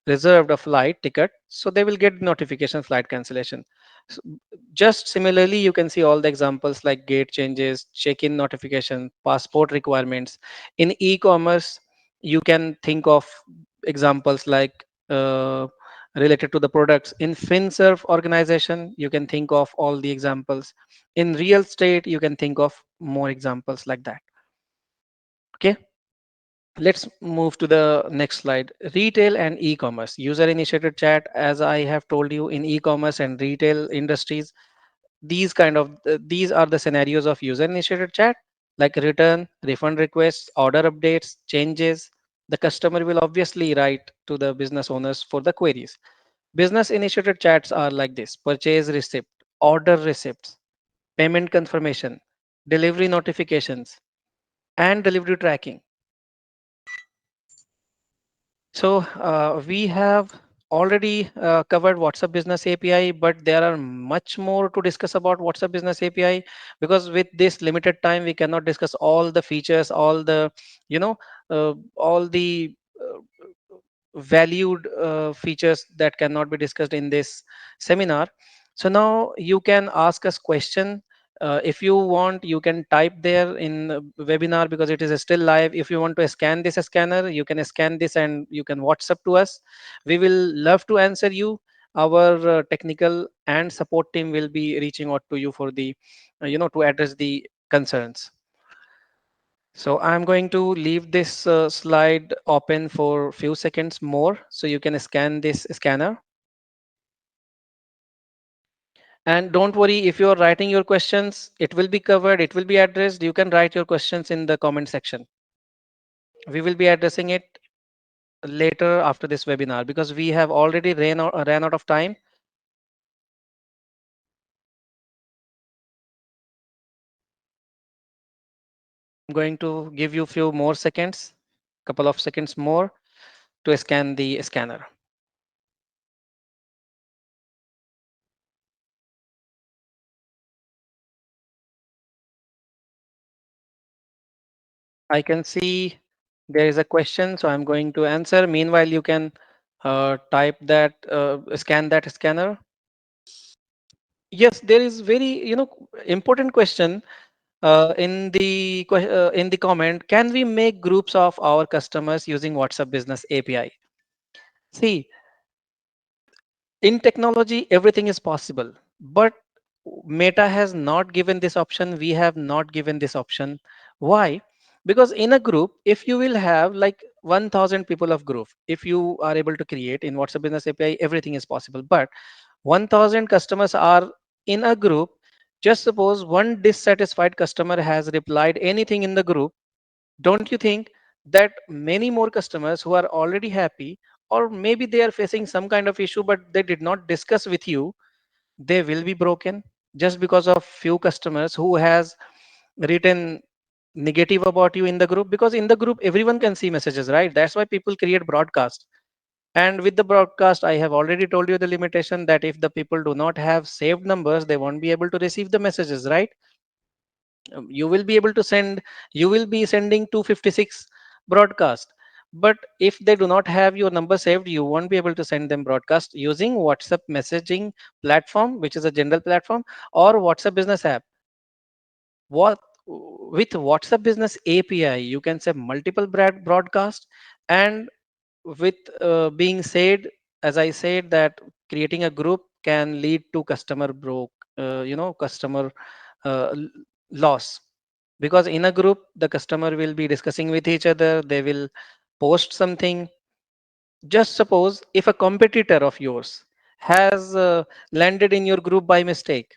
reserved a flight ticket, so they will get notification flight cancellation. S- Just similarly, you can see all the examples like gate changes, check-in notification, passport requirements. In e-commerce, you can think of examples like related to the products. In FinServ organization, you can think of all the examples. In real estate, you can think of more examples like that. Okay. Let's move to the next slide. Retail and e-commerce. User initiated chat, as I have told you, in e-commerce and retail industries, these are the scenarios of user initiated chat, like return, refund requests, order updates, changes. The customer will obviously write to the business owners for the queries. Business initiated chats are like this: purchase receipt, order receipts, payment confirmation, delivery notifications, and delivery tracking. So we have already covered WhatsApp Business API, but there are much more to discuss about WhatsApp Business API, because with this limited time, we cannot discuss all the features, all the, you know, all the valued features that cannot be discussed in this seminar. So now you can ask us question. If you want, you can type there in the webinar, because it is still live. If you want to scan this scanner, you can scan this and you can WhatsApp to us. We will love to answer you. Our technical and support team will be reaching out to you for the to address the concerns. So I'm going to leave this slide open for a few seconds more so you can scan this scanner. And don't worry, if you're writing your questions, it will be covered, it will be addressed. You can write your questions in the comment section. We will be addressing it later after this webinar, because we have already ran out of time. I'm going to give you a few more seconds, couple of seconds more to scan the scanner. I can see there is a question, so I'm going to answer. Meanwhile, you can type that, scan that scanner. Yes, there is very, important question in the comment. Can we make groups of our customers using WhatsApp Business API? See, in technology, everything is possible, but Meta has not given this option. We have not given this option. Why? Because in a group, if you will have like 1000 people of group, if you are able to create in WhatsApp Business API, everything is possible. But 1000 customers are in a group. Just suppose one dissatisfied customer has replied anything in the group. Don't you think that many more customers who are already happy, or maybe they are facing some kind of issue but they did not discuss with you, they will be broken just because of few customers who has written negative about you in the group? Because in the group everyone can see messages, right? That's why people create broadcast. And with the broadcast, I have already told you the limitation that if the people do not have saved numbers, they won't be able to receive the messages, right? You will be able to send, you will be sending 256 broadcast, but if they do not have your number saved, you won't be able to send them broadcast using WhatsApp messaging platform, which is a general platform, or WhatsApp business app. What With WhatsApp business API, you can say multiple broadcast. And with being said, as I said, that creating a group can lead to customer broke, customer uh, l- loss. Because in a group, the customer will be discussing with each other, they will post something. Just suppose if a competitor of yours has landed in your group by mistake.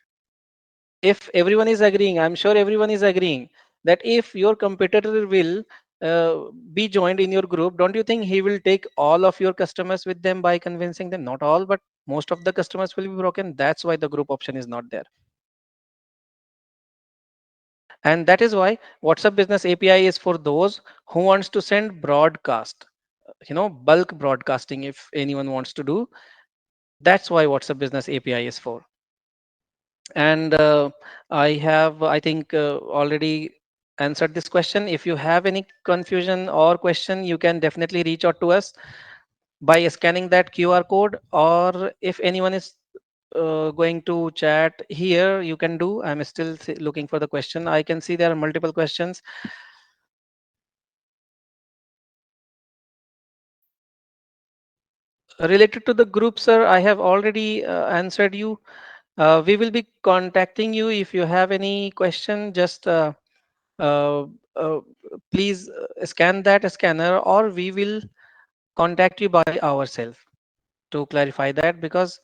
If everyone is agreeing, I'm sure everyone is agreeing that if your competitor will be joined in your group, don't you think he will take all of your customers with them by convincing them? Not all, but most of the customers will be broken. That's why the group option is not there. And that is why WhatsApp Business API is for those who wants to send broadcast, bulk broadcasting. If anyone wants to do, that's why WhatsApp Business API is for. And I think, already answered this question. If you have any confusion or question, you can definitely reach out to us by scanning that QR code. Or if anyone is going to chat here, you can do. I'm still looking for the question. I can see there are multiple questions related to the group, sir. I have already answered you. We will be contacting you if you have any question. Just uh, uh, please scan that scanner, or we will contact you by ourselves to clarify that, because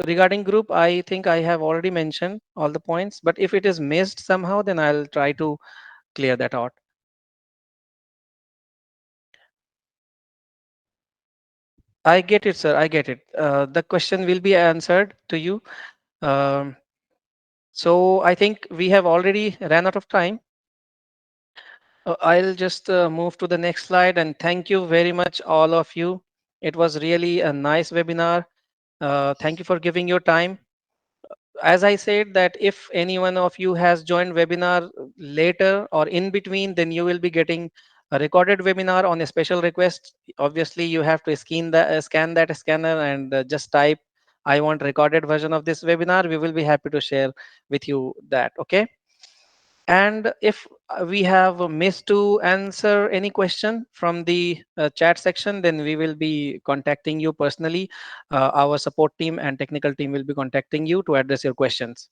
regarding group, I think I have already mentioned all the points, but if it is missed somehow, then I'll try to clear that out. I get it, sir. I get it. The question will be answered to you. Um, so I think we have already ran out of time. I'll just move to the next slide, and thank you very much, all of you. It was really a nice webinar. Thank you for giving your time. As I said, that if any one of you has joined webinar later or in between, then you will be getting a recorded webinar on a special request. Obviously, you have to scan that scanner and just type, I want recorded version of this webinar. We will be happy to share with you that. Okay. And if we have missed to answer any question from the chat section, then we will be contacting you personally. Our support team and technical team will be contacting you to address your questions.